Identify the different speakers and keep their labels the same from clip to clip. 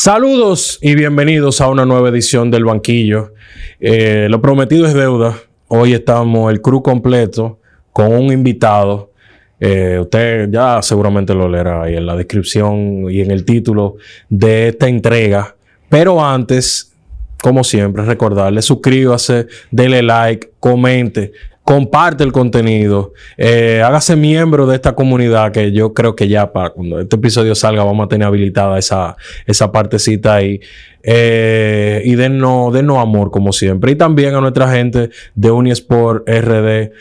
Speaker 1: Saludos y bienvenidos a una nueva edición del Banquillo. Lo prometido es deuda. Hoy estamos el crew completo con un invitado. Usted ya seguramente lo leerá ahí en la descripción y en el título de esta entrega. Pero antes, como siempre, recordarle, suscríbase, dele like, comente, comparte el contenido, hágase miembro de esta comunidad que yo creo que ya para cuando este episodio salga vamos a tener habilitada esa partecita ahí. Y dennos amor como siempre. Y también a nuestra gente de Unisport RD,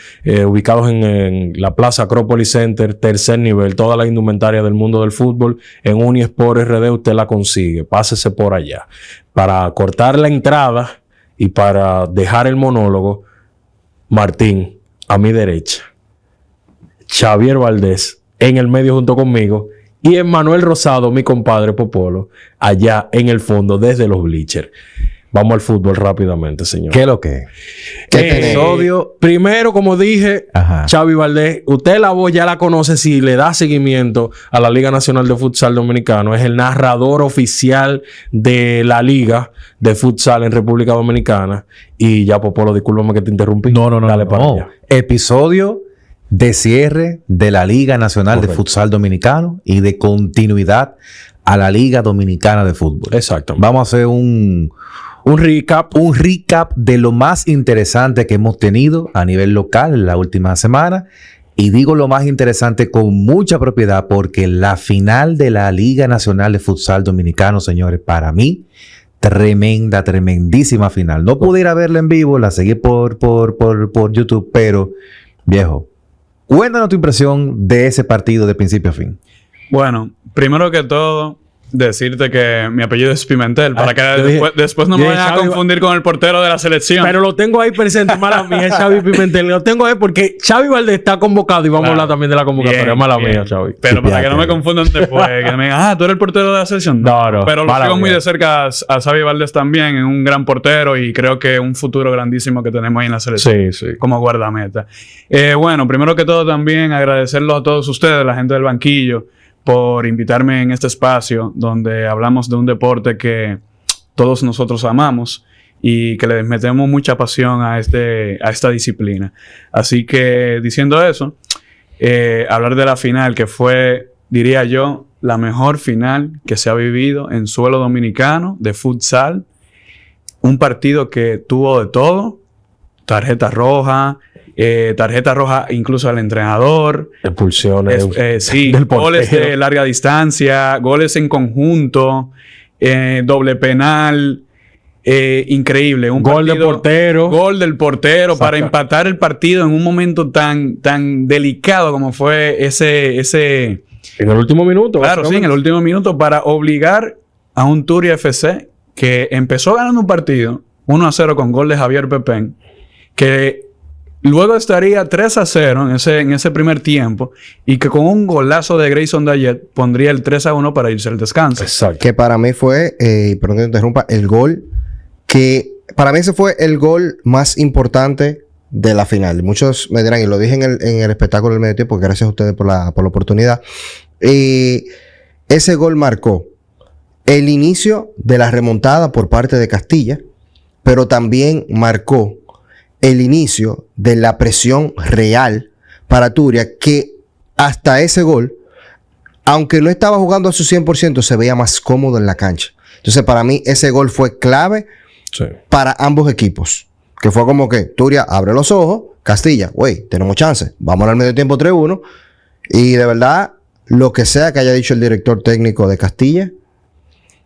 Speaker 1: ubicados en la Plaza Acropolis Center, tercer nivel. Toda la indumentaria del mundo del fútbol en Unisport RD usted la consigue. Pásese por allá. Para cortar la entrada y para dejar el monólogo, Martín a mi derecha, Xavier Valdés en el medio junto conmigo y Emmanuel Rosado, mi compadre Popolo, allá en el fondo desde los bleachers. Vamos al fútbol rápidamente, señor.
Speaker 2: ¿Qué es lo que?
Speaker 1: ¿Qué episodio? Primero, como dije, Xavi Valdés, usted la voz ya la conoce si le da seguimiento a la Liga Nacional de Futsal Dominicano. Es el narrador oficial de la Liga de Futsal en República Dominicana. Y ya, Popolo, discúlpame que te interrumpí.
Speaker 2: No.
Speaker 1: Dale para allá.
Speaker 2: Episodio de cierre de la Liga Nacional de Futsal Dominicano y de continuidad a la Liga Dominicana de Fútbol.
Speaker 1: Exacto.
Speaker 2: Vamos a hacer un recap de lo más interesante que hemos tenido a nivel local en la última semana. Y digo lo más interesante con mucha propiedad porque la final de la Liga Nacional de Futsal Dominicano, señores, para mí, tremendísima final. No pude ir a verla en vivo, la seguí por YouTube, pero, viejo, cuéntanos tu impresión de ese partido de principio a fin.
Speaker 3: Bueno, primero que todo, decirte que mi apellido es Pimentel, para que después no me vayan a confundir con el portero de la selección.
Speaker 1: Pero lo tengo ahí presente, mala mía, Xavi Pimentel. Lo tengo ahí porque Xavi Valdés está convocado y vamos a hablar también de la convocatoria. Mala mía, Xavi.
Speaker 3: Pero para que no me confundan después, que me digan, tú eres el portero de la selección.
Speaker 1: No.
Speaker 3: Pero lo sigo muy de cerca a Xavi Valdés también, es un gran portero y creo que un futuro grandísimo que tenemos ahí en la selección.
Speaker 1: Sí.
Speaker 3: Como guardameta. Bueno, primero que todo también agradecerlo a todos ustedes, la gente del banquillo, por invitarme en este espacio donde hablamos de un deporte que todos nosotros amamos y que le metemos mucha pasión a esta disciplina. Así que, diciendo eso, hablar de la final que fue, diría yo, la mejor final que se ha vivido en suelo dominicano de futsal. Un partido que tuvo de todo, tarjeta roja incluso al entrenador,
Speaker 1: expulsiones,
Speaker 3: sí, goles de larga distancia, goles en conjunto, doble penal, increíble, un
Speaker 1: gol
Speaker 3: del portero para empatar el partido en un momento tan delicado como fue ese
Speaker 1: en el último minuto.
Speaker 3: Claro, sí, en el último minuto, para obligar a un Turia FC que empezó ganando un partido 1-0 con gol de Javier Pepén, que luego estaría 3-0 en ese primer tiempo y que con un golazo de Grayson Dayet pondría el 3-1 para irse al descanso.
Speaker 4: Exacto. Que para mí fue, perdón que te interrumpa, el gol que para mí ese fue el gol más importante de la final. Muchos me dirán, y lo dije en el espectáculo del medio tiempo, gracias a ustedes por la oportunidad. Ese gol marcó el inicio de la remontada por parte de Castilla, pero también marcó el inicio de la presión real para Turia, que hasta ese gol, aunque no estaba jugando a su 100%, se veía más cómodo en la cancha. Entonces, para mí, ese gol fue clave para ambos equipos. Que fue como que Turia abre los ojos, Castilla, güey, tenemos chance. Vamos al medio tiempo 3-1. Y de verdad, lo que sea que haya dicho el director técnico de Castilla,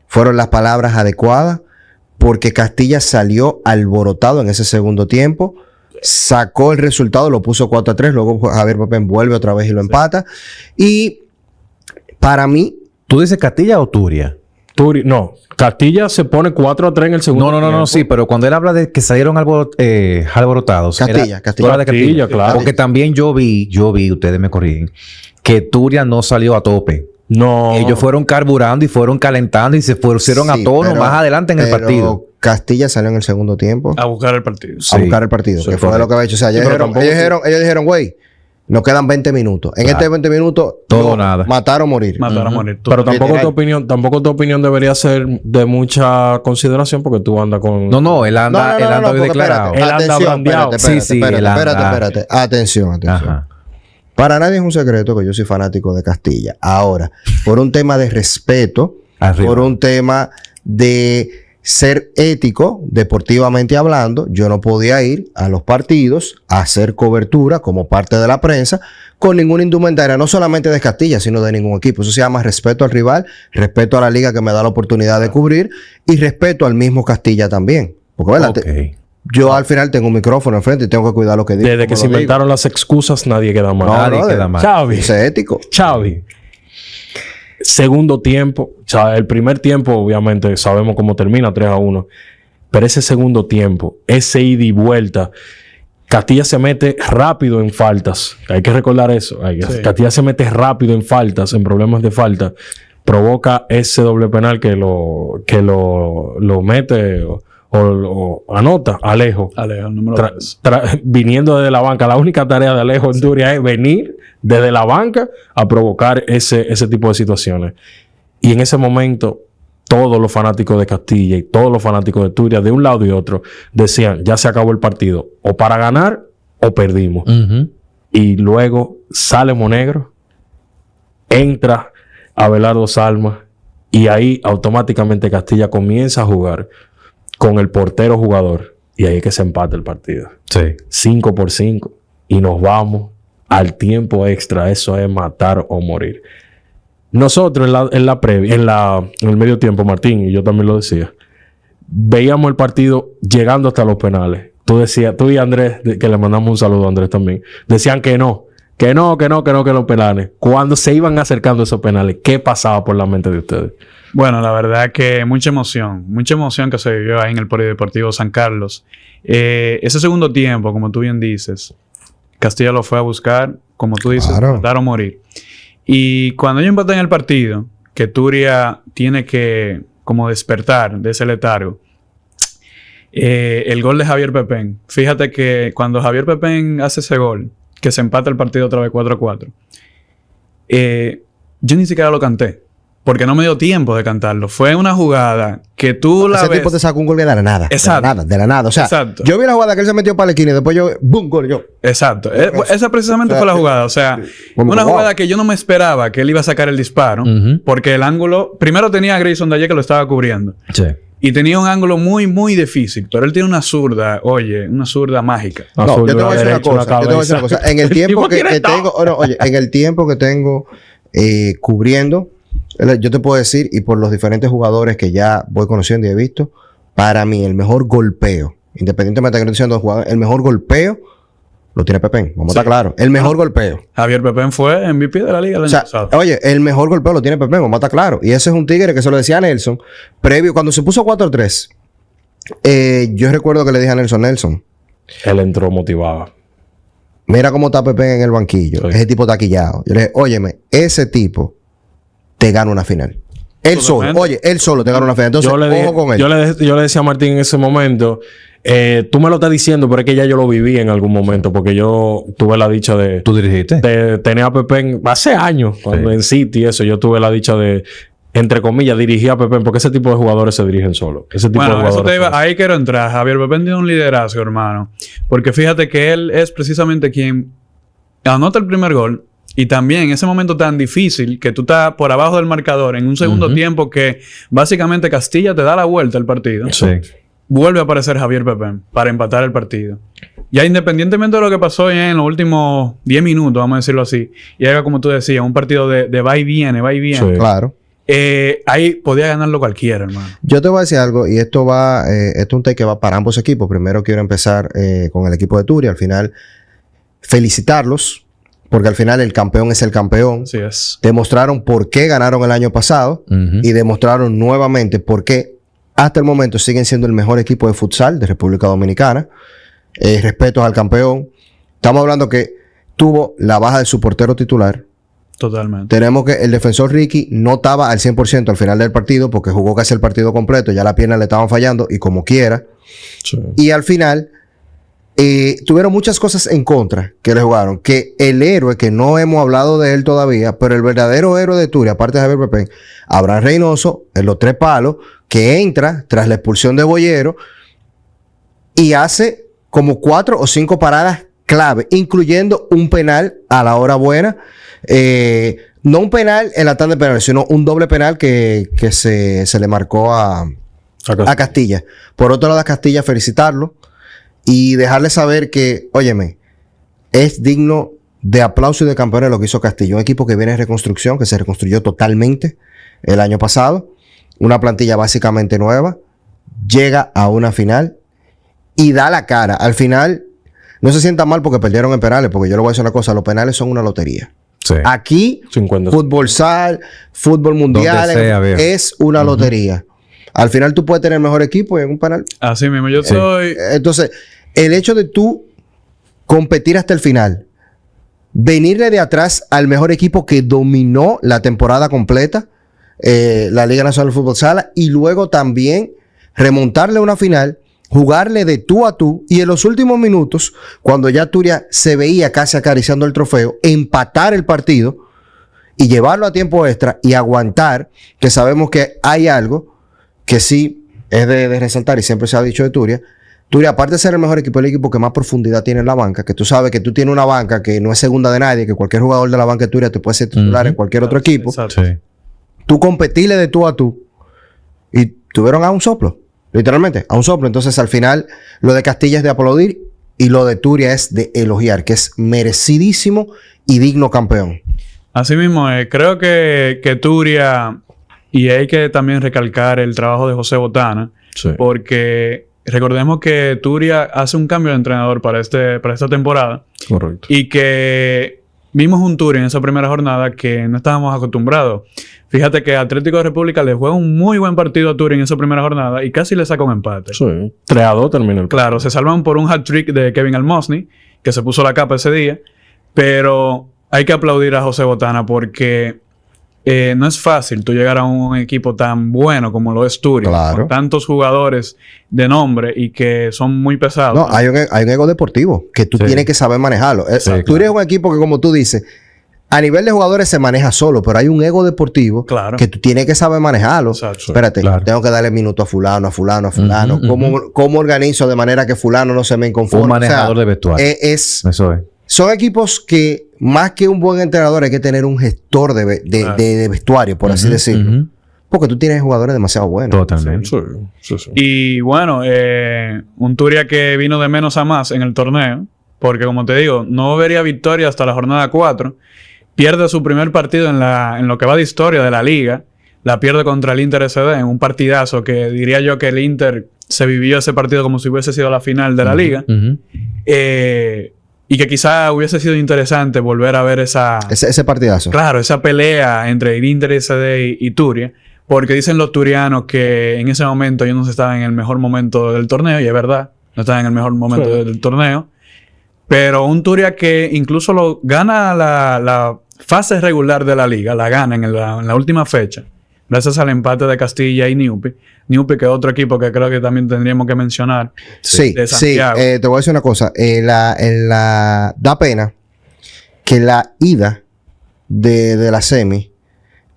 Speaker 4: fueron las palabras adecuadas. Porque Castilla salió alborotado en ese segundo tiempo, sacó el resultado, lo puso 4-3, luego Javier Pepén vuelve otra vez y lo empata. Y para mí...
Speaker 2: ¿Tú dices Castilla o Turia?
Speaker 1: No, Castilla se pone 4-3 en el segundo tiempo.
Speaker 2: No, sí, pero cuando él habla de que salieron alborotados...
Speaker 1: Castilla, claro.
Speaker 2: Porque también yo vi, ustedes me corrigen, que Turia no salió a tope.
Speaker 1: No.
Speaker 2: Ellos fueron carburando y fueron calentando y se pusieron a tono más adelante en el partido.
Speaker 4: Castilla salió en el segundo tiempo
Speaker 3: a buscar el partido.
Speaker 4: A buscar el partido. Que fue lo que había hecho. O sea, ellos dijeron, güey, Nos quedan 20 minutos. En estos 20 minutos,
Speaker 2: Todo o nada.
Speaker 4: matar o morir.
Speaker 3: Matar a morir.
Speaker 1: Pero tampoco
Speaker 4: Literal.
Speaker 1: tu opinión debería ser de mucha consideración porque tú andas con...
Speaker 2: No, él anda, él anda hoy
Speaker 4: porque
Speaker 2: declarado.
Speaker 1: Él anda
Speaker 4: Atención,
Speaker 1: brandeado.
Speaker 2: Sí, sí, él anda.
Speaker 4: espérate. Atención.
Speaker 2: Ajá.
Speaker 4: Para nadie es un secreto que yo soy fanático de Castilla. Ahora, por un tema de respeto,
Speaker 2: Arriba.
Speaker 4: por un tema de ser ético, deportivamente hablando, yo no podía ir a los partidos a hacer cobertura como parte de la prensa con ninguna indumentaria, no solamente de Castilla, sino de ningún equipo. Eso se llama respeto al rival, respeto a la liga que me da la oportunidad de cubrir y respeto al mismo Castilla también. Porque, ¿verdad?
Speaker 2: Ok.
Speaker 4: Yo al final tengo un micrófono enfrente y tengo que cuidar lo que digo.
Speaker 1: Desde que
Speaker 4: como
Speaker 1: se
Speaker 4: lo digo.
Speaker 1: inventaron las excusas, nadie queda mal.
Speaker 2: Nadie
Speaker 4: brother.
Speaker 2: queda mal.
Speaker 1: Xavi.
Speaker 4: Eso es ético.
Speaker 1: Xavi. Segundo tiempo. O sea, el primer tiempo, obviamente, sabemos cómo termina, 3-1. Pero ese segundo tiempo, ese ida y vuelta, Castilla se mete rápido en faltas. Hay que recordar eso.
Speaker 3: Sí.
Speaker 1: Castilla se mete rápido en faltas, en problemas de falta. Provoca ese doble penal que lo mete o anota Alejo.
Speaker 3: Alejo, el número 3.
Speaker 1: Viniendo desde la banca. La única tarea de Alejo en Turia es venir desde la banca a provocar ese tipo de situaciones. Y en ese momento, todos los fanáticos de Castilla y todos los fanáticos de Turia, de un lado y otro, decían, ya se acabó el partido. O para ganar o perdimos.
Speaker 2: Ujú.
Speaker 1: Y luego sale Monegro, entra Abelardo Salma y ahí automáticamente Castilla comienza a jugar con el portero jugador y ahí es que se empata el partido.
Speaker 2: Sí.
Speaker 1: 5-5 y nos vamos al tiempo extra. Eso es matar o morir. Nosotros en el medio tiempo, Martín, y yo también lo decía, veíamos el partido llegando hasta los penales. Tú y Andrés, que le mandamos un saludo a Andrés también, decían que los penales. Cuando se iban acercando esos penales, ¿qué pasaba por la mente de ustedes?
Speaker 3: Bueno, la verdad que mucha emoción que se vivió ahí en el Polideportivo San Carlos. Ese segundo tiempo, como tú bien dices, Castilla lo fue a buscar, como tú dices,
Speaker 4: Claro.
Speaker 3: matar o morir. Y cuando ellos empatan el partido, que Turia tiene que como despertar de ese letargo, el gol de Javier Pepén. Fíjate que cuando Javier Pepén hace ese gol, que se empata el partido otra vez 4-4, yo ni siquiera lo canté. Porque no me dio tiempo de cantarlo. Fue una jugada que tú la
Speaker 4: Ese
Speaker 3: ves...
Speaker 4: tipo te sacó un gol de la nada.
Speaker 3: Exacto.
Speaker 4: De la nada. O sea,
Speaker 3: Exacto.
Speaker 4: yo vi la jugada que él se metió para la esquina y después yo, ¡boom! Gol. Yo.
Speaker 3: Exacto. Esa precisamente fue la jugada. O sea,
Speaker 4: Como
Speaker 3: una
Speaker 4: que, wow.
Speaker 3: jugada que yo no me esperaba que él iba a sacar el disparo.
Speaker 2: Ujú.
Speaker 3: Porque el ángulo... Primero tenía a Grayson Daye que lo estaba cubriendo.
Speaker 2: Sí.
Speaker 3: Y tenía un ángulo muy, muy difícil. Pero él tiene una zurda, una zurda mágica.
Speaker 4: No,
Speaker 1: Azul,
Speaker 4: yo te voy a decir una
Speaker 1: derecho, la
Speaker 4: cosa. Yo te voy a decir una
Speaker 1: cabeza.
Speaker 4: cosa. En el tiempo
Speaker 1: tipo tiene
Speaker 4: que
Speaker 1: todo.
Speaker 4: tengo... en el tiempo que tengo cubriendo, yo te puedo decir, y por los diferentes jugadores que ya voy conociendo y he visto, para mí el mejor golpeo, independientemente de que no estoy diciendo jugadores, el mejor golpeo lo tiene Pepén. Vamos a estar claros. El mejor golpeo.
Speaker 3: Javier Pepén fue MVP de la liga el
Speaker 4: O
Speaker 3: año
Speaker 4: sea,
Speaker 3: pasado.
Speaker 4: oye, el mejor golpeo lo tiene Pepén, vamos a estar claros. Y ese es un tigre que se lo decía a Nelson, previo, cuando se puso 4-3, yo recuerdo que le dije a Nelson,
Speaker 1: Él entró motivado.
Speaker 4: mira cómo está Pepén en el banquillo.
Speaker 1: Sí.
Speaker 4: Ese tipo taquillado. Yo le dije, óyeme, ese tipo te gana una final. Él solo, oye, él solo te gana una final. Entonces,
Speaker 1: Yo le, dije-
Speaker 4: ojo con él.
Speaker 1: yo le decía a Martín en ese momento, tú me lo estás diciendo, pero es que ya yo lo viví en algún momento, porque yo tuve la dicha de
Speaker 2: ¿Tú dirigiste?
Speaker 1: tener a Pepén hace años, cuando
Speaker 2: Sí.
Speaker 1: en City, eso, yo tuve la dicha de, entre comillas, dirigir a Pepén, porque ese tipo de jugadores se dirigen solos. Ese tipo de
Speaker 3: Bueno, eso
Speaker 1: jugadores.
Speaker 3: te iba... Ahí quiero entrar. Javier Pepén tiene un liderazgo, hermano. Porque fíjate que él es precisamente quien anota el primer gol. Y también en ese momento tan difícil que tú estás por abajo del marcador en un segundo tiempo que básicamente Castilla te da la vuelta al partido.
Speaker 2: Sí.
Speaker 3: Vuelve a aparecer Javier Pepén para empatar el partido. Ya independientemente de lo que pasó ya en los últimos 10 minutos, vamos a decirlo así, y era como tú decías, un partido de va y viene.
Speaker 1: Sí.
Speaker 4: Claro.
Speaker 3: Ahí podía ganarlo cualquiera, hermano.
Speaker 4: Yo te voy a decir algo, y esto es un take que va para ambos equipos. Primero quiero empezar con el equipo de Turia. Al final, felicitarlos, porque al final el campeón es el campeón.
Speaker 3: Así es.
Speaker 4: Demostraron por qué ganaron el año pasado
Speaker 2: Ujú.
Speaker 4: y demostraron nuevamente por qué hasta el momento siguen siendo el mejor equipo de futsal de República Dominicana. Respetos al campeón. Estamos hablando que tuvo la baja de su portero titular.
Speaker 3: Totalmente.
Speaker 4: Tenemos que el defensor Ricky no estaba al 100% al final del partido porque jugó casi el partido completo. Ya las piernas le estaban fallando y como quiera.
Speaker 1: Sí.
Speaker 4: Y al final, tuvieron muchas cosas en contra que le jugaron. Que el héroe, que no hemos hablado de él todavía, pero el verdadero héroe de Turia, aparte de Javier Pepén, Abraham Reynoso, en los 3 palos, que entra tras la expulsión de Boyero y hace como 4 o 5 paradas clave, incluyendo un penal a la hora buena. No un penal en la tanda de penales, sino un doble penal que se le marcó a Castilla. Por otro lado, a Castilla felicitarlo y dejarle saber que, óyeme, es digno de aplauso y de campeones lo que hizo Castilla. Un equipo que viene en reconstrucción, que se reconstruyó totalmente el año pasado. Una plantilla básicamente nueva. Llega a una final y da la cara. Al final, no se sientan mal porque perdieron en penales, porque yo le voy a decir una cosa, los penales son una lotería.
Speaker 2: Sí.
Speaker 4: Aquí,
Speaker 1: 50.
Speaker 4: fútbol sal, fútbol mundial,
Speaker 2: Donde sea, viejo.
Speaker 4: es una lotería. Al final tú puedes tener el mejor equipo y en un penal.
Speaker 3: Así mismo, yo soy...
Speaker 4: Entonces, el hecho de tú competir hasta el final, venirle de atrás al mejor equipo que dominó la temporada completa, la Liga Nacional de Fútbol Sala, y luego también remontarle una final, jugarle de tú a tú, y en los últimos minutos, cuando ya Turia se veía casi acariciando el trofeo, empatar el partido y llevarlo a tiempo extra y aguantar, que sabemos que hay algo que sí es de resaltar y siempre se ha dicho de Turia. Turia, aparte de ser el mejor equipo, el equipo que más profundidad tiene en la banca, que tú sabes que tú tienes una banca que no es segunda de nadie, que cualquier jugador de la banca de Turia te puede ser titular en cualquier otro equipo.
Speaker 3: Exacto.
Speaker 2: Sí.
Speaker 4: Tú competirle de tú a tú y tuvieron a un soplo, literalmente, a un soplo. Entonces, al final, lo de Castilla es de aplaudir y lo de Turia es de elogiar, que es merecidísimo y digno campeón.
Speaker 3: Así mismo, creo que Turia, y hay que también recalcar el trabajo de José Botana,
Speaker 1: Sí.
Speaker 3: porque recordemos que Turia hace un cambio de entrenador para esta temporada
Speaker 1: Correcto.
Speaker 3: y que vimos un Turia en esa primera jornada que no estábamos acostumbrados. Fíjate que Atlético de República le juega un muy buen partido a Turia en esa primera jornada y casi le saca un empate.
Speaker 1: Sí. 3-2 terminó el
Speaker 3: Claro, se salvan por un hat-trick de Kevin Almosny, que se puso la capa ese día, pero hay que aplaudir a José Botana porque no es fácil tú llegar a un equipo tan bueno como lo es Turia,
Speaker 4: Claro.
Speaker 3: con tantos jugadores de nombre y que son muy pesados.
Speaker 4: No, hay un ego deportivo que tú
Speaker 2: Sí.
Speaker 4: tienes que saber manejarlo.
Speaker 2: Sí,
Speaker 4: Turia es un equipo que, como tú dices, a nivel de jugadores se maneja solo, pero hay un ego deportivo
Speaker 3: Claro.
Speaker 4: que tú tienes que saber manejarlo.
Speaker 3: Exacto.
Speaker 4: Espérate,
Speaker 2: Claro.
Speaker 4: tengo que darle minuto a fulano, a fulano, a fulano.
Speaker 2: Ujú,
Speaker 4: ¿Cómo organizo de manera que fulano no se me inconforme?
Speaker 2: Un manejador de vestuario. Eso es.
Speaker 4: Son equipos que, más que un buen entrenador, hay que tener un gestor de vestuario, por así
Speaker 2: Ujú,
Speaker 4: decirlo.
Speaker 2: ujú.
Speaker 4: Porque tú tienes jugadores demasiado buenos.
Speaker 2: Totalmente.
Speaker 1: Sí.
Speaker 3: Y bueno, un Turia que vino de menos a más en el torneo, porque como te digo, no vería victoria hasta la jornada 4. Pierde su primer partido en lo que va de historia de la liga. La pierde contra el Inter SD en un partidazo que diría yo que el Inter se vivió ese partido como si hubiese sido la final de la liga.
Speaker 2: Ujú.
Speaker 3: Y que quizá hubiese sido interesante volver a ver
Speaker 4: Ese partidazo.
Speaker 3: claro, esa pelea entre el Inter SD y Turia. Porque dicen los turianos que en ese momento ellos no estaban en el mejor momento del torneo. Y es verdad, no estaban en el mejor momento del torneo. Pero un Turia que incluso lo gana la fase regular de la liga, la gana en la última fecha, gracias al empate de Castilla y Newpi. Newpi, que es otro equipo que creo que también tendríamos que mencionar.
Speaker 4: Sí,
Speaker 3: de
Speaker 4: sí.
Speaker 3: Santiago.
Speaker 4: Te voy a decir una cosa. Da pena que la ida de la semi,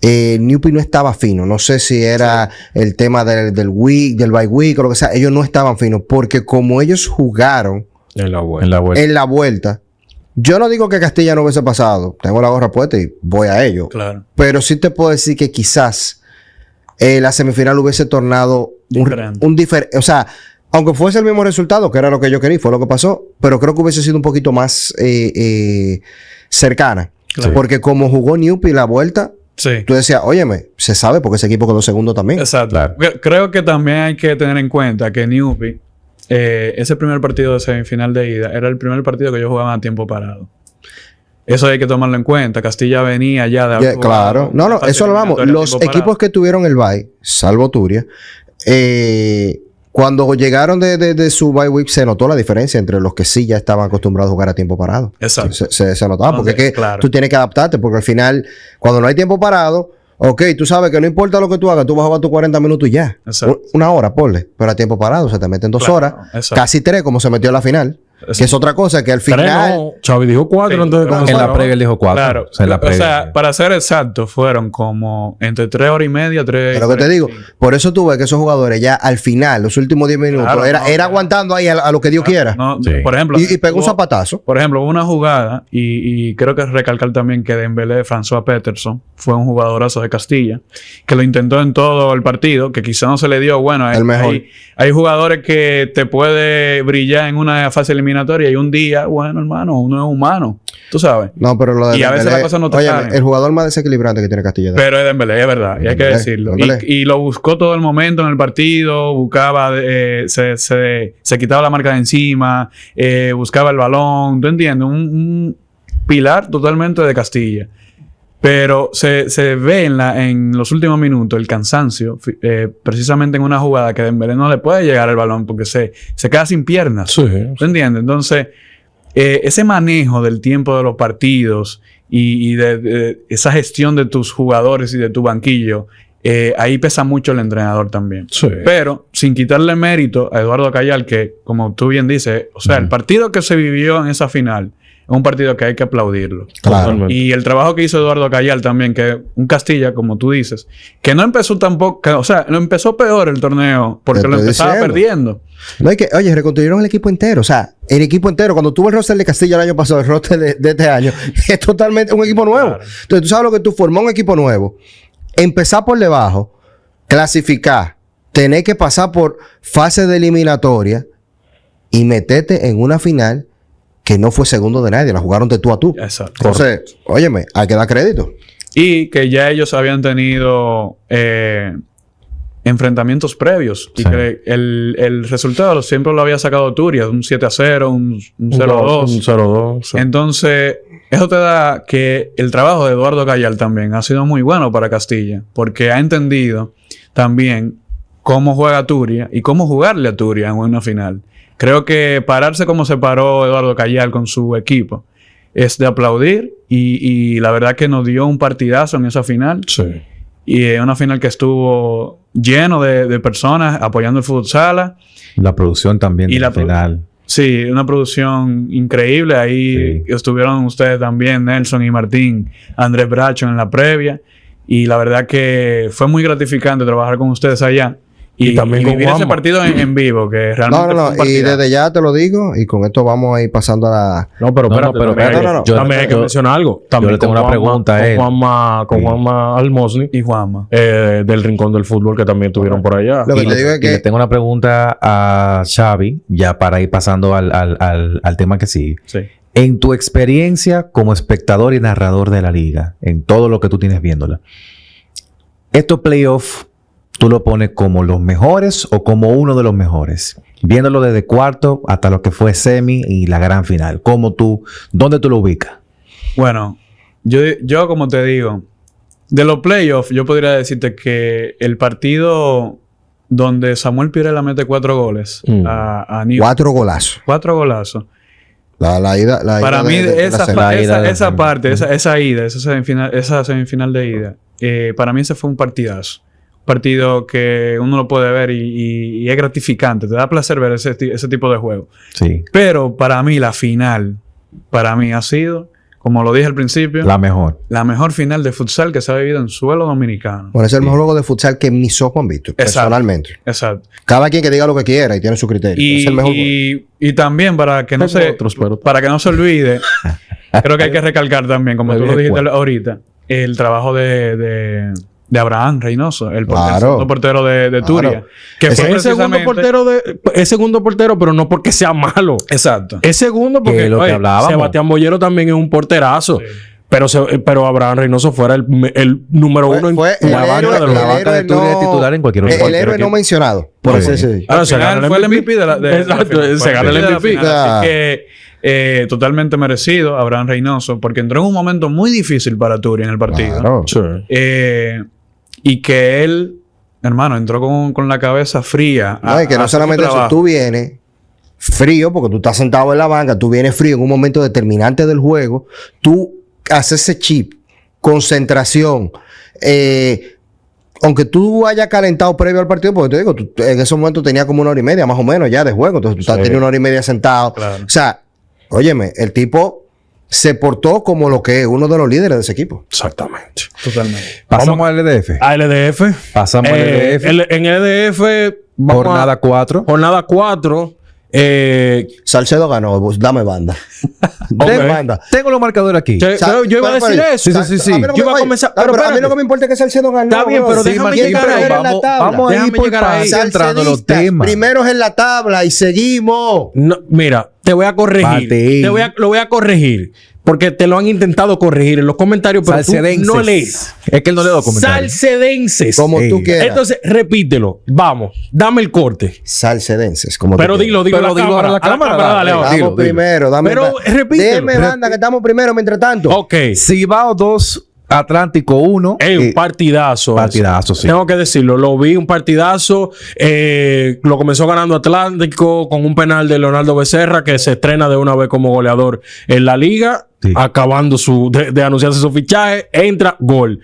Speaker 4: Newpi no estaba fino. No sé si era el tema del bye week o lo que sea. Ellos no estaban finos porque como ellos jugaron
Speaker 1: En la vuelta.
Speaker 2: En la vuelta.
Speaker 4: en la vuelta, yo no digo que Castilla no hubiese pasado. Tengo la gorra puesta y voy a ello.
Speaker 3: Claro.
Speaker 4: Pero sí te puedo decir que quizás la semifinal hubiese tornado
Speaker 3: Diferente.
Speaker 4: o sea, aunque fuese el mismo resultado, que era lo que yo quería, fue lo que pasó, pero creo que hubiese sido un poquito más cercana.
Speaker 3: Claro.
Speaker 4: Porque como jugó Newpi la vuelta,
Speaker 3: Sí.
Speaker 4: tú decías, óyeme, se sabe porque ese equipo quedó segundo también.
Speaker 3: Exacto.
Speaker 2: Claro.
Speaker 3: Creo que también hay que tener en cuenta que Newpi, ese primer partido de semifinal de ida, era el primer partido que ellos jugaban a tiempo parado. Eso hay que tomarlo en cuenta. Castilla venía ya de haber
Speaker 4: Claro.
Speaker 3: jugado
Speaker 4: No,
Speaker 3: una fase
Speaker 4: eso lo vamos.
Speaker 3: eliminatoria a
Speaker 4: Los
Speaker 3: tiempo
Speaker 4: equipos
Speaker 3: parado.
Speaker 4: que tuvieron el bye, salvo Turia, cuando llegaron de su bye week se notó la diferencia entre los que sí ya estaban acostumbrados a jugar a tiempo parado.
Speaker 3: Exacto.
Speaker 4: Se notaba, porque es que
Speaker 3: Claro.
Speaker 4: tú tienes que adaptarte, porque al final, cuando no hay tiempo parado, ok, tú sabes que no importa lo que tú hagas, tú vas a jugar tus 40 minutos y ya.
Speaker 3: Exacto.
Speaker 4: Una hora, ponle. Pero a tiempo parado, se te meten 2
Speaker 3: Claro,
Speaker 4: horas,
Speaker 3: exacto.
Speaker 4: casi 3, como se metió en la final. Que es otra cosa, que al final...
Speaker 1: No, Xavi dijo 4
Speaker 3: Sí,
Speaker 1: antes de
Speaker 3: pero
Speaker 1: comenzar.
Speaker 2: En la previa él dijo 4.
Speaker 3: Claro.
Speaker 2: O sea, en la previa.
Speaker 3: O sea, para ser exacto, fueron como entre 3 horas y media, 3
Speaker 4: Pero que te digo, por eso tú ves que esos jugadores ya al final, los últimos 10 minutos,
Speaker 3: Claro,
Speaker 4: era,
Speaker 3: no,
Speaker 4: era
Speaker 3: claro.
Speaker 4: aguantando ahí a lo que Dios quiera.
Speaker 3: No,
Speaker 2: Sí.
Speaker 3: Por ejemplo,
Speaker 4: Y pegó un zapatazo.
Speaker 3: Por ejemplo, hubo una jugada, y creo que recalcar también que Dembélé, François Peterson, fue un jugadorazo de Castilla, que lo intentó en todo el partido, que quizá no se le dio. Bueno,
Speaker 4: El mejor.
Speaker 3: hay jugadores que te puede brillar en una fase eliminatoria y un día, bueno, hermano, uno es humano, tú sabes.
Speaker 4: No, pero lo de
Speaker 3: Y a veces
Speaker 4: Dembélé-
Speaker 3: las cosas no te
Speaker 4: Óyeme,
Speaker 3: salen.
Speaker 4: el jugador más desequilibrante que tiene Castilla.
Speaker 3: Pero es Dembélé, es verdad, y hay que
Speaker 4: Dembélé,
Speaker 3: decirlo.
Speaker 4: Dembélé.
Speaker 3: Y lo buscó todo el momento en el partido, buscaba, se quitaba la marca de encima, buscaba el balón, ¿tú entiendes? Un pilar totalmente de Castilla. Pero se ve en los últimos minutos el cansancio, precisamente en una jugada que Dembélé no le puede llegar el balón porque se queda sin piernas.
Speaker 1: Sí.
Speaker 3: ¿Tú entiendes? Entonces, ese manejo del tiempo de los partidos y de esa gestión de tus jugadores y de tu banquillo, ahí pesa mucho el entrenador también.
Speaker 1: Sí.
Speaker 3: Pero sin quitarle mérito a Eduardo Cayal, que como tú bien dices, o sea, el partido que se vivió en esa final es un partido que hay que aplaudirlo.
Speaker 4: Claro.
Speaker 1: Totalmente.
Speaker 3: Y el trabajo que hizo Eduardo Cayal también, que un Castilla, como tú dices, que no empezó tampoco, o sea, no empezó peor el torneo porque
Speaker 4: Te
Speaker 3: lo
Speaker 4: estoy
Speaker 3: empezaba
Speaker 4: diciendo.
Speaker 3: perdiendo.
Speaker 4: No hay que, oye, reconstruyeron el equipo entero. O sea, el equipo entero. Cuando tuve el roster de Castilla el año pasado, el roster de este año, es totalmente un equipo nuevo.
Speaker 3: Claro.
Speaker 4: Entonces, tú sabes lo que tú formó un equipo nuevo. Empezar por debajo, clasificar, tener que pasar por fase de eliminatoria y meterte en una final que no fue segundo de nadie. La jugaron de tú a tú.
Speaker 3: Exacto.
Speaker 4: Entonces, óyeme, hay que dar crédito.
Speaker 3: Y que ya ellos habían tenido enfrentamientos previos. Y
Speaker 2: Sí.
Speaker 3: que el resultado siempre lo había sacado Turia, un 7-0, un 0-2.
Speaker 1: Un 0-2. Sí.
Speaker 3: Entonces, eso te da que el trabajo de Eduardo Cayal también ha sido muy bueno para Castilla, porque ha entendido también cómo juega Turia y cómo jugarle a Turia en una final. Creo que pararse como se paró Eduardo Cayal con su equipo es de aplaudir y la verdad que nos dio un partidazo en esa final.
Speaker 1: Sí.
Speaker 3: Y es una final que estuvo lleno de personas apoyando el fútbol sala.
Speaker 2: La producción también
Speaker 3: Y
Speaker 2: del
Speaker 3: la
Speaker 2: final.
Speaker 3: Sí, una producción increíble. Ahí
Speaker 2: Sí.
Speaker 3: estuvieron ustedes también, Nelson y Martín, Andrés Bracho en la previa. Y la verdad que fue muy gratificante trabajar con ustedes allá.
Speaker 1: Y también con
Speaker 3: vivir ese
Speaker 1: Juanma.
Speaker 3: partido en vivo, que realmente fue un
Speaker 4: Y
Speaker 3: partidazo.
Speaker 4: desde ya te lo digo, y con esto vamos a ir pasando a la...
Speaker 1: No, pero
Speaker 2: No,
Speaker 1: espérate.
Speaker 2: no, pero
Speaker 1: también,
Speaker 2: espérate,
Speaker 1: hay-
Speaker 2: yo-
Speaker 1: también hay que
Speaker 2: yo-
Speaker 1: mencionar algo. También
Speaker 2: le tengo
Speaker 1: con
Speaker 2: una pregunta a él.
Speaker 1: Con
Speaker 2: Sí.
Speaker 1: Juanma Almosni,
Speaker 3: Y Juanma.
Speaker 1: del Rincón del Fútbol, que también estuvieron por allá.
Speaker 4: Lo que
Speaker 2: Y
Speaker 4: te digo es
Speaker 2: y le
Speaker 4: que...
Speaker 2: tengo una pregunta a Xavi, ya para ir pasando al tema que sigue.
Speaker 3: Sí.
Speaker 2: En tu experiencia como espectador y narrador de la liga, en todo lo que tú tienes viéndola, ¿estos playoffs tú lo pones como los mejores o como uno de los mejores? Viéndolo desde cuarto hasta lo que fue semi y la gran final. ¿Dónde tú lo ubicas?
Speaker 3: Bueno, yo como te digo, de los playoffs, yo podría decirte que el partido donde Samuel Pirela mete 4 goles a New
Speaker 4: 4 golazos.
Speaker 3: 4 golazos.
Speaker 4: La ida
Speaker 3: Para
Speaker 4: de-
Speaker 3: mí,
Speaker 4: de la
Speaker 3: esa,
Speaker 4: serie.
Speaker 2: La ida de la
Speaker 3: esa
Speaker 2: semi.
Speaker 3: parte, esa ida, esa semifinal de ida, para mí ese fue un partidazo. Un partido que uno lo puede ver y es gratificante. Te da placer ver ese tipo de juego.
Speaker 2: Sí,
Speaker 3: Pero para mí, la final, para mí ha sido, como lo dije al principio,
Speaker 2: la mejor.
Speaker 3: la mejor final de futsal que se ha vivido en suelo dominicano.
Speaker 4: Bueno, ese es el mejor juego de futsal que hizo Juan Víctor, personalmente.
Speaker 3: Exacto.
Speaker 4: Cada quien que diga lo que quiera y tiene su criterio. Es el mejor juego.
Speaker 3: Y también para que no
Speaker 1: Tengo
Speaker 3: se
Speaker 1: otros, pero-
Speaker 3: para que no se olvide, creo que hay que recalcar también, como
Speaker 1: Me
Speaker 3: tú lo
Speaker 1: dije
Speaker 3: dijiste ahorita, el trabajo de Abraham Reynoso, el
Speaker 4: Claro.
Speaker 3: segundo portero de Turia. Que
Speaker 4: Ese
Speaker 3: fue
Speaker 1: Es segundo
Speaker 3: precisamente...
Speaker 1: portero es segundo portero, pero no porque sea malo.
Speaker 3: Exacto.
Speaker 1: Es segundo porque
Speaker 2: Que lo que
Speaker 1: oye,
Speaker 2: hablábamos.
Speaker 1: Sebastián Bollero también es un porterazo.
Speaker 3: Sí.
Speaker 1: Pero Abraham Reynoso fuera el número
Speaker 4: Fue-
Speaker 1: uno en
Speaker 4: fue
Speaker 1: la
Speaker 4: el
Speaker 1: banca
Speaker 4: héroe-
Speaker 1: de los
Speaker 2: la
Speaker 4: el
Speaker 2: banca
Speaker 4: héroe
Speaker 2: de Turia es
Speaker 4: no-
Speaker 2: titular en cualquier otro
Speaker 4: El
Speaker 2: partido
Speaker 4: héroe
Speaker 2: que-
Speaker 4: no mencionado, por
Speaker 2: Sí.
Speaker 4: así decirlo.
Speaker 1: Ahora,
Speaker 3: Al
Speaker 1: se
Speaker 3: final
Speaker 1: gana el
Speaker 3: fue el
Speaker 1: MVP.
Speaker 3: MVP de la
Speaker 1: Exacto,
Speaker 3: final.
Speaker 1: se gana el
Speaker 3: Fue de la
Speaker 1: MVP.
Speaker 3: final.
Speaker 4: Ah.
Speaker 3: Así que totalmente merecido Abraham Reynoso, porque entró en un momento muy difícil para Turia en el partido.
Speaker 4: Claro.
Speaker 1: Sí.
Speaker 3: Y que él, hermano, entró con la cabeza fría.
Speaker 4: No, y que no
Speaker 3: hacer su
Speaker 4: solamente eso,
Speaker 3: trabajo.
Speaker 4: tú vienes frío, porque tú estás sentado en la banca, tú vienes frío en un momento determinante del juego, tú haces ese chip, concentración, aunque tú hayas calentado previo al partido, porque te digo, tú en ese momento tenías como 1 hora y media más o menos ya de juego, entonces tú
Speaker 1: Sí.
Speaker 4: tenías 1 hora y media sentado.
Speaker 3: Claro.
Speaker 4: O sea, óyeme, el tipo se portó como lo que es uno de los líderes de ese equipo.
Speaker 1: Exactamente.
Speaker 3: Totalmente.
Speaker 2: Pasamos al LDF.
Speaker 1: A LDF.
Speaker 2: Pasamos al LDF.
Speaker 1: En LDF. vamos
Speaker 2: Jornada 4.
Speaker 1: Jornada 4.
Speaker 4: Salcedo ganó, pues, dame banda. Dame banda.
Speaker 2: Tengo los marcadores aquí.
Speaker 1: Yo iba a decir eso.
Speaker 2: Sí.
Speaker 4: A mí no
Speaker 1: Yo iba a
Speaker 4: oye,
Speaker 1: comenzar.
Speaker 4: pero a mí
Speaker 1: espérate.
Speaker 4: lo que me importa es que Salcedo ganó.
Speaker 1: Está bien,
Speaker 4: bro.
Speaker 1: pero
Speaker 2: Sí,
Speaker 1: déjame
Speaker 2: Martín,
Speaker 1: llegar
Speaker 2: pero
Speaker 1: a él.
Speaker 2: vamos a ir
Speaker 1: Déjame
Speaker 2: por
Speaker 1: llegar ahí.
Speaker 2: paso entrando los
Speaker 4: Salcedistas,
Speaker 2: temas.
Speaker 4: primeros en la tabla y seguimos.
Speaker 1: No, mira, te voy a corregir.
Speaker 2: Martín.
Speaker 1: Lo voy a corregir. Porque te lo han intentado corregir en los comentarios, pero tú
Speaker 2: Salcedenses.
Speaker 1: no lees.
Speaker 2: Es que él no lee los comentarios.
Speaker 1: Salcedenses.
Speaker 4: Como
Speaker 2: Ey.
Speaker 4: tú quieras.
Speaker 1: Entonces, repítelo. Vamos, dame el corte.
Speaker 4: Salcedenses, como
Speaker 1: Pero
Speaker 4: tú
Speaker 1: dilo,
Speaker 4: quieras.
Speaker 1: dilo a
Speaker 2: Pero dilo
Speaker 1: la
Speaker 2: a la
Speaker 1: cámara.
Speaker 2: cámara,
Speaker 1: Dale,
Speaker 2: dale.
Speaker 1: ahora.
Speaker 4: Estamos
Speaker 2: dilo.
Speaker 4: primero, dame
Speaker 1: Pero
Speaker 4: banda.
Speaker 1: repítelo.
Speaker 4: Deme banda que estamos primero mientras tanto.
Speaker 1: Ok.
Speaker 2: Cibao 2, Atlántico 1.
Speaker 1: Un partidazo.
Speaker 2: Partidazo, sí.
Speaker 1: Tengo que decirlo. Lo vi, un partidazo. Lo comenzó ganando Atlántico con un penal de Leonardo Becerra que se estrena de una vez como goleador en la liga.
Speaker 2: Sí.
Speaker 1: Acabando de anunciarse su fichaje. Entra, gol.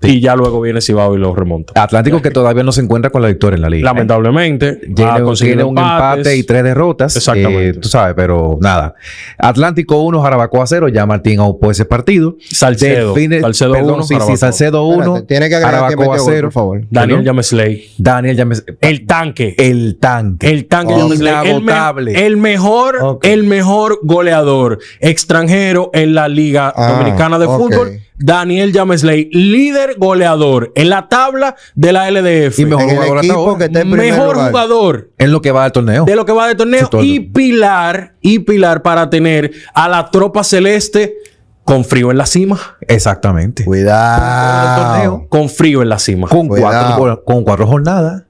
Speaker 1: Y ya luego viene Cibao y lo remonta.
Speaker 2: Atlántico que todavía no se encuentra con la victoria en la liga.
Speaker 1: Lamentablemente.
Speaker 2: Tiene un empate y 3 derrotas.
Speaker 1: Exactamente.
Speaker 2: Tú sabes, pero nada. Atlántico 1, Jarabacoa 0. Ya Martín aupó ese partido.
Speaker 1: Salcedo. Salcedo
Speaker 2: perdón,
Speaker 1: 1.
Speaker 2: sí, Salcedo 1.
Speaker 4: Espérate, tiene que agregar que
Speaker 2: Jarabacoa
Speaker 4: metió gol,
Speaker 2: 0.
Speaker 4: por favor.
Speaker 1: Daniel
Speaker 2: ¿Perdón?
Speaker 1: Yamesley.
Speaker 2: Daniel Llames.
Speaker 1: El tanque.
Speaker 2: El tanque.
Speaker 1: El tanque
Speaker 4: Oh,
Speaker 1: Yamesley.
Speaker 2: inagotable.
Speaker 1: El mejor
Speaker 4: Ok.
Speaker 1: el mejor goleador extranjero en la Liga Dominicana de
Speaker 4: ok.
Speaker 1: Fútbol. Daniel Yamesley, líder goleador en la tabla de la LDF.
Speaker 2: Y mejor
Speaker 4: En el
Speaker 2: jugador hasta
Speaker 4: equipo
Speaker 2: ahora.
Speaker 4: que está en primer
Speaker 1: Mejor
Speaker 4: lugar.
Speaker 1: jugador
Speaker 2: En lo que va del torneo.
Speaker 1: de lo que va de torneo
Speaker 2: Sí, todo.
Speaker 1: y pilar para tener a la tropa celeste con frío en la cima.
Speaker 2: Exactamente.
Speaker 4: Cuidado.
Speaker 1: Con frío en la cima.
Speaker 2: Con
Speaker 4: Cuidado.
Speaker 2: con 4 jornadas.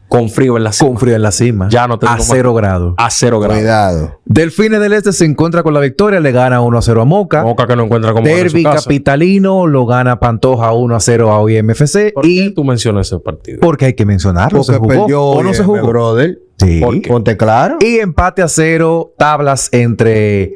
Speaker 1: Con frío en la cima.
Speaker 2: Con frío en la cima.
Speaker 1: Ya no te
Speaker 2: a
Speaker 1: digo más.
Speaker 2: 0 grados.
Speaker 1: A 0 grados.
Speaker 4: Cuidado.
Speaker 2: Delfines del Este se encuentra con la victoria. Le gana 1-0 a Moca.
Speaker 1: Moca que no encuentra como gana en su
Speaker 2: Derby
Speaker 1: casa.
Speaker 2: capitalino lo gana Pantoja 1-0 a OIMFC.
Speaker 1: ¿Por qué
Speaker 2: Y
Speaker 1: tú mencionas ese partido?
Speaker 2: porque hay que mencionarlo.
Speaker 4: Porque
Speaker 2: ¿Se jugó
Speaker 4: perdió
Speaker 2: o no se
Speaker 4: OIM,
Speaker 2: jugó?
Speaker 4: brother.
Speaker 2: Sí.
Speaker 1: ¿Por qué?
Speaker 4: Ponte claro.
Speaker 2: Y empate a 0. Tablas entre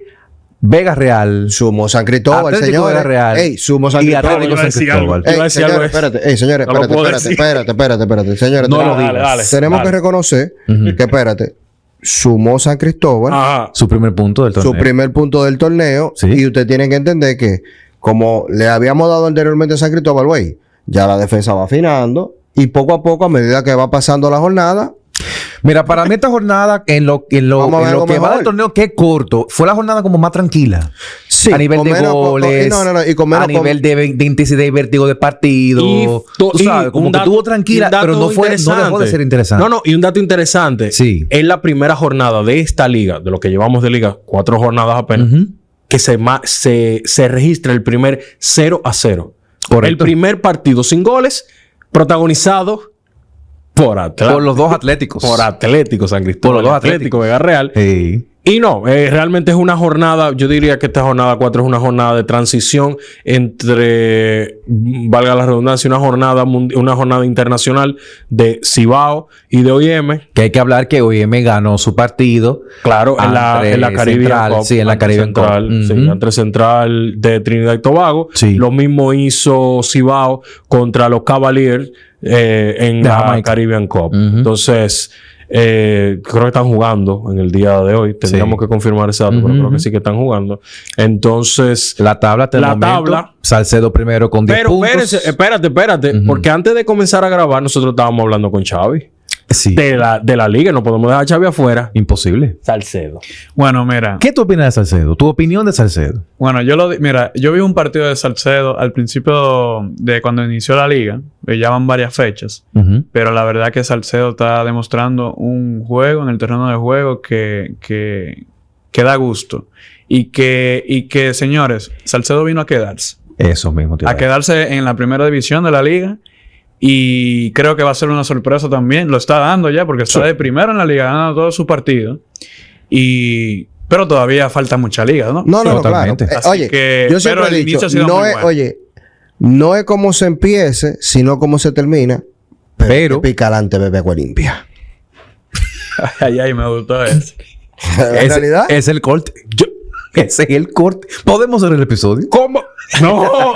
Speaker 2: Vega Real
Speaker 4: Sumo San Cristóbal,
Speaker 2: Atlético
Speaker 4: señores.
Speaker 2: Vega Real
Speaker 4: Ey, Sumo San
Speaker 2: y
Speaker 4: Cristóbal.
Speaker 2: Atlético
Speaker 1: Yo iba a
Speaker 2: San
Speaker 1: decir algo.
Speaker 2: Cristóbal.
Speaker 1: Yo iba a decir algo
Speaker 4: Señores,
Speaker 1: de-
Speaker 4: espérate. Ey, señores,
Speaker 1: No lo
Speaker 4: espérate,
Speaker 1: puedo
Speaker 4: espérate.
Speaker 1: decir.
Speaker 4: Señores,
Speaker 2: No lo
Speaker 4: tenemos-
Speaker 2: digas.
Speaker 1: Dale,
Speaker 4: tenemos
Speaker 1: dale.
Speaker 4: que reconocer que, espérate, sumó San Cristóbal,
Speaker 1: Ajá.
Speaker 2: Su primer punto del torneo.
Speaker 4: su primer punto del torneo,
Speaker 2: Sí.
Speaker 4: y usted tiene que entender que, como le habíamos dado anteriormente a San Cristóbal, güey, ya la defensa va afinando, y poco a poco, a medida que va pasando la jornada,
Speaker 2: Mira, para mí esta jornada, en lo
Speaker 4: Vamos a ver
Speaker 2: en lo
Speaker 4: algo
Speaker 2: que va
Speaker 4: mejor.
Speaker 2: del torneo, que es corto, fue la jornada como más tranquila.
Speaker 4: sí,
Speaker 2: a nivel
Speaker 4: con
Speaker 2: de
Speaker 4: menos-
Speaker 2: goles,
Speaker 4: y con menos
Speaker 2: a nivel de intensidad y vértigo de partido. Tú sabes, como
Speaker 1: un
Speaker 2: que
Speaker 1: dato-
Speaker 2: estuvo tranquila,
Speaker 1: un dato
Speaker 2: pero no dejó de
Speaker 1: interesante.
Speaker 2: ser interesante.
Speaker 1: No, y un dato interesante.
Speaker 2: Sí.
Speaker 1: Es la primera jornada de esta liga, de lo que llevamos de liga, 4 jornadas apenas,
Speaker 2: Ujú.
Speaker 1: que se registra el primer 0-0.
Speaker 2: Correcto.
Speaker 1: El primer partido sin goles, protagonizado por Atlético.
Speaker 2: Por los dos Atléticos.
Speaker 1: Por Atlético San Cristóbal.
Speaker 2: Por los dos
Speaker 1: Atlético Vega Real.
Speaker 2: Sí.
Speaker 1: Y no, realmente es una jornada, yo diría que esta jornada 4 es una jornada de transición entre, valga la redundancia, una jornada internacional de Cibao y de OIM.
Speaker 2: Que hay que hablar que OIM ganó su partido.
Speaker 1: Claro, en
Speaker 2: Ante
Speaker 1: la Caribbean
Speaker 2: Central,
Speaker 1: Cup.
Speaker 2: sí, en la
Speaker 1: ante
Speaker 2: Caribbean Cup.
Speaker 1: Central, sí,
Speaker 2: Ujú.
Speaker 1: entre Central de Trinidad y Tobago.
Speaker 2: Sí.
Speaker 1: Lo mismo hizo Cibao contra los Cavaliers en
Speaker 2: De
Speaker 1: la
Speaker 2: Jamaica.
Speaker 1: Caribbean Cup.
Speaker 2: Ujú.
Speaker 1: Entonces, creo que están jugando en el día de hoy. Tendríamos
Speaker 2: Sí.
Speaker 1: que confirmar ese dato, pero
Speaker 2: Ujú,
Speaker 1: creo que sí que están jugando. Entonces,
Speaker 2: La tabla hasta el
Speaker 1: La
Speaker 2: momento.
Speaker 1: tabla.
Speaker 2: Salcedo primero con 10
Speaker 1: pero
Speaker 2: puntos.
Speaker 1: espérate,
Speaker 2: Ujú.
Speaker 1: porque antes de comenzar a grabar, nosotros estábamos hablando con Xavi
Speaker 2: Sí.
Speaker 1: de la liga. No podemos dejar a Xavi afuera.
Speaker 2: Imposible.
Speaker 1: Salcedo.
Speaker 3: Bueno, mira.
Speaker 2: ¿Qué tú opinas de Salcedo? ¿Tu opinión de Salcedo?
Speaker 3: Bueno, mira, yo vi un partido de Salcedo al principio de cuando inició la liga. Ya van varias fechas.
Speaker 2: Ujú.
Speaker 3: Pero la verdad que Salcedo está demostrando un juego en el terreno de juego que da gusto. Y que, señores, Salcedo vino a quedarse.
Speaker 2: Eso mismo. te iba
Speaker 3: A
Speaker 2: a decir.
Speaker 3: quedarse en la primera división de la liga. Y creo que va a ser una sorpresa también. Lo está dando ya porque está de primero en la liga, ganando todos sus partidos. Pero todavía falta mucha liga, ¿no?
Speaker 4: No,
Speaker 2: Totalmente.
Speaker 4: claro.
Speaker 3: Así
Speaker 4: Oye,
Speaker 3: que-
Speaker 4: yo siempre
Speaker 3: pero
Speaker 4: he
Speaker 3: el
Speaker 4: dicho,
Speaker 3: inicio ha sido
Speaker 4: no
Speaker 3: muy
Speaker 4: es,
Speaker 3: bueno.
Speaker 4: oye, no es como se empiece, sino como se termina.
Speaker 2: Pero-
Speaker 4: pica adelante, bebe agua limpia.
Speaker 3: Ay, me gustó eso.
Speaker 4: En realidad,
Speaker 2: Es el corte. Ese es el corte. ¿Podemos hacer el episodio?
Speaker 1: ¿Cómo? No,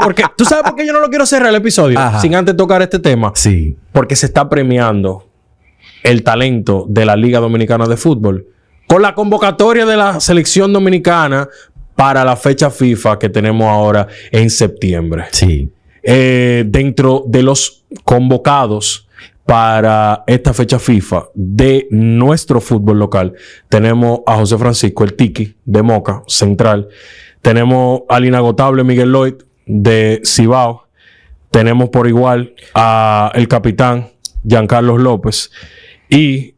Speaker 1: porque tú sabes por qué yo no lo quiero cerrar el episodio
Speaker 2: Ajá.
Speaker 1: sin antes tocar este tema.
Speaker 2: Sí.
Speaker 1: Porque se está premiando el talento de la Liga Dominicana de Fútbol con la convocatoria de la selección dominicana para la fecha FIFA que tenemos ahora en septiembre.
Speaker 2: Sí.
Speaker 1: Dentro de los convocados para esta fecha FIFA de nuestro fútbol local, tenemos a José Francisco, el Tiki, de Moca, Central. Tenemos al inagotable Miguel Lloyd, de Cibao. Tenemos por igual a el capitán Giancarlos López. Y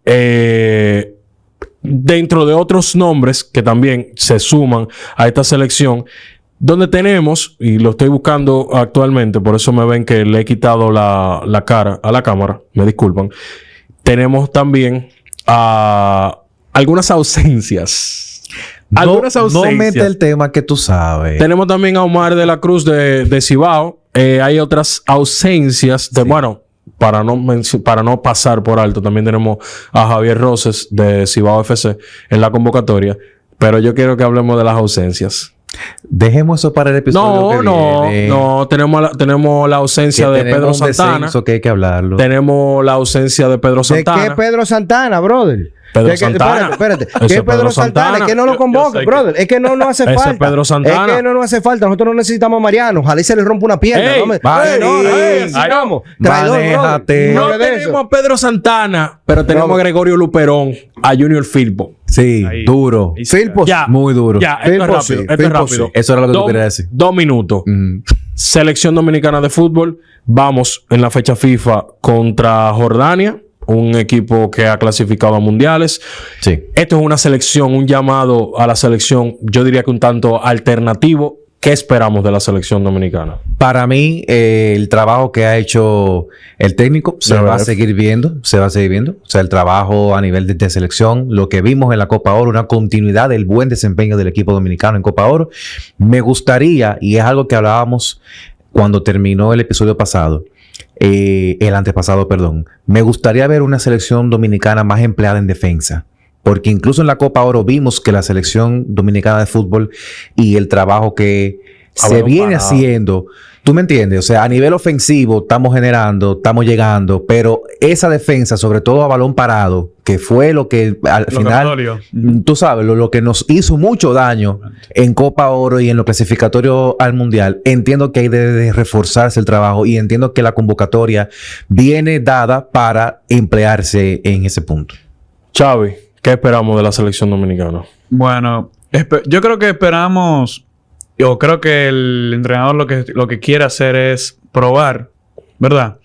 Speaker 1: dentro de otros nombres que también se suman a esta selección, donde tenemos, y lo estoy buscando actualmente, por eso me ven que le he quitado la cara a la cámara, me disculpan. Tenemos también algunas ausencias.
Speaker 2: No mete el tema que tú sabes.
Speaker 1: Tenemos también a Omar de la Cruz de Cibao. Hay otras ausencias de, bueno, para no pasar por alto, también tenemos a Javier Roses de Cibao FC en la convocatoria. Pero yo quiero que hablemos de las ausencias.
Speaker 2: Dejemos eso para el episodio que viene.
Speaker 1: No. Tenemos la ausencia de Pedro Santana.
Speaker 2: Que hay que hablarlo.
Speaker 1: Tenemos la ausencia de Pedro Santana.
Speaker 4: ¿De qué Pedro Santana, brother?
Speaker 1: Pedro Santana.
Speaker 4: Espérate.
Speaker 1: Ese
Speaker 4: ¿Qué
Speaker 1: es
Speaker 4: Pedro Santana? Es que no lo convoca, brother. Es que no hace
Speaker 1: Ese
Speaker 4: falta.
Speaker 1: es Pedro Santana.
Speaker 4: Es que no nos hace falta. Nosotros no necesitamos a Mariano. Ojalá y se le rompa una pierna.
Speaker 1: Ey,
Speaker 4: No,
Speaker 1: vale,
Speaker 4: necesitamos. Traidor,
Speaker 2: manéjate.
Speaker 4: brother.
Speaker 1: No
Speaker 4: hable de eso.
Speaker 1: tenemos a Pedro Santana, pero tenemos a Gregorio Luperón, a Junior Firpo.
Speaker 2: Sí,
Speaker 3: Ahí.
Speaker 2: duro.
Speaker 3: Ahí se
Speaker 4: Filpo,
Speaker 1: Ya.
Speaker 2: Muy duro.
Speaker 1: Ya, esto es
Speaker 4: Firpo
Speaker 1: rápido.
Speaker 4: sí,
Speaker 1: Esto es
Speaker 4: Firpo
Speaker 1: rápido.
Speaker 4: sí.
Speaker 2: Eso era lo que tú querías decir.
Speaker 1: 2 minutos.
Speaker 2: Mm.
Speaker 1: Selección Dominicana de Fútbol. Vamos en la fecha FIFA contra Jordania, un equipo que ha clasificado a mundiales.
Speaker 2: Sí.
Speaker 1: Esto es una selección, un llamado a la selección, yo diría que un tanto alternativo. ¿Qué esperamos de la selección dominicana?
Speaker 2: Para mí, el trabajo que ha hecho el técnico se va a seguir viendo. Se va a seguir viendo. O sea, el trabajo a nivel de selección, lo que vimos en la Copa Oro, una continuidad del buen desempeño del equipo dominicano en Copa Oro. Me gustaría, y es algo que hablábamos cuando terminó el episodio pasado, el antepasado, perdón. Me gustaría ver una selección dominicana más empleada en defensa. Porque incluso en la Copa Oro vimos que la selección dominicana de fútbol y el trabajo que se viene haciendo, tú me entiendes, o sea, a nivel ofensivo estamos generando, estamos llegando, pero esa defensa, sobre todo a balón parado, que fue lo que al final, tú sabes, lo que nos hizo mucho daño en Copa Oro y en lo clasificatorio al Mundial, entiendo que hay de reforzarse el trabajo y entiendo que la convocatoria viene dada para emplearse en ese punto.
Speaker 1: Xavi, ¿qué esperamos de la selección dominicana?
Speaker 3: Bueno, yo creo que esperamos, yo creo que el entrenador lo que quiere hacer es probar, ¿verdad?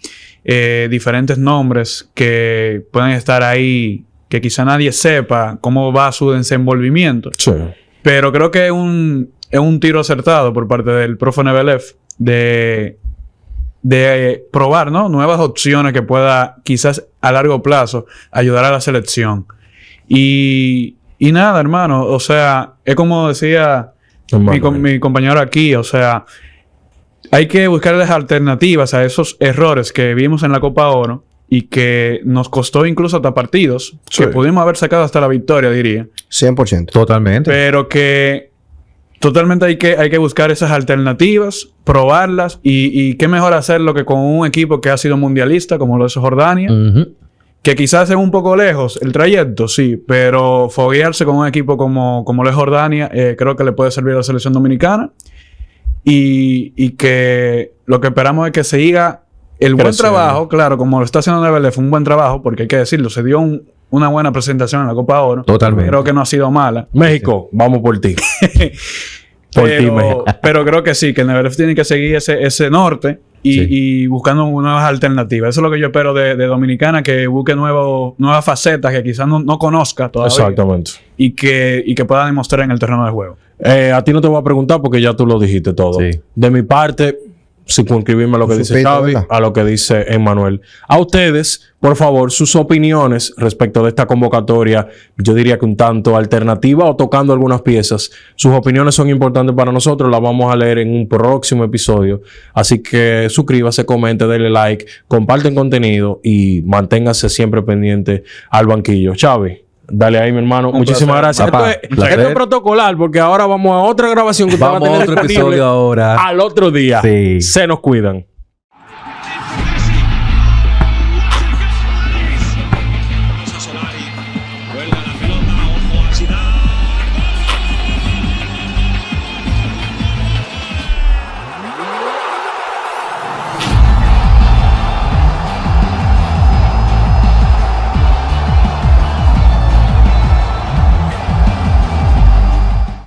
Speaker 3: Diferentes nombres que pueden estar ahí, que quizá nadie sepa cómo va su desenvolvimiento.
Speaker 1: Sí.
Speaker 3: Pero creo que es un tiro acertado por parte del profe Nebelev de probar, ¿no? Nuevas opciones que pueda quizás a largo plazo ayudar a la selección. Y nada, hermano, o sea, es como decía mi compañero aquí, o sea, hay que buscarles alternativas a esos errores que vimos en la Copa Oro y que nos costó incluso hasta partidos,
Speaker 1: Sí.
Speaker 3: que pudimos haber sacado hasta la victoria, diría.
Speaker 4: 100%.
Speaker 2: Totalmente.
Speaker 3: Pero que totalmente hay que buscar esas alternativas, probarlas y qué mejor hacerlo que con un equipo que ha sido mundialista como lo es Jordania.
Speaker 2: Ujú.
Speaker 3: Que quizás es un poco lejos el trayecto, sí, pero foguearse con un equipo como lo es Jordania, creo que le puede servir a la selección dominicana. Y que lo que esperamos es que se siga el buen trabajo, claro, como lo está haciendo Nebelev, fue un buen trabajo, porque hay que decirlo, se dio una buena presentación en la Copa Oro.
Speaker 2: Totalmente.
Speaker 3: Creo que no ha sido mala.
Speaker 1: México, vamos por ti. Por ti, México.
Speaker 3: Pero creo que sí, que el Nebelev tiene que seguir ese norte y buscando nuevas alternativas. Eso es lo que yo espero de Dominicana, que busque nuevas facetas que quizás no conozca todavía.
Speaker 1: Exactamente.
Speaker 3: Y que pueda demostrar en el terreno de juego.
Speaker 1: A ti no te voy a preguntar porque ya tú lo dijiste todo.
Speaker 2: Sí.
Speaker 1: De mi parte, circunscribirme a lo que dice
Speaker 4: Supiste,
Speaker 1: Xavi,
Speaker 4: ¿verdad?
Speaker 1: a lo que dice Emmanuel. A ustedes, por favor, sus opiniones respecto de esta convocatoria, yo diría que un tanto alternativa o tocando algunas piezas. Sus opiniones son importantes para nosotros, las vamos a leer en un próximo episodio. Así que suscríbase, comente, denle like, comparten contenido y manténgase siempre pendiente al banquillo. Xavi, Dale ahí, mi hermano. Muchísimas gracias.
Speaker 2: Papá,
Speaker 1: Esto es protocolar porque ahora vamos a otra grabación que usted va a
Speaker 2: Vamos a
Speaker 1: tener
Speaker 2: otro
Speaker 1: disponible
Speaker 2: episodio ahora.
Speaker 1: al otro día.
Speaker 2: Sí.
Speaker 1: Se nos cuidan.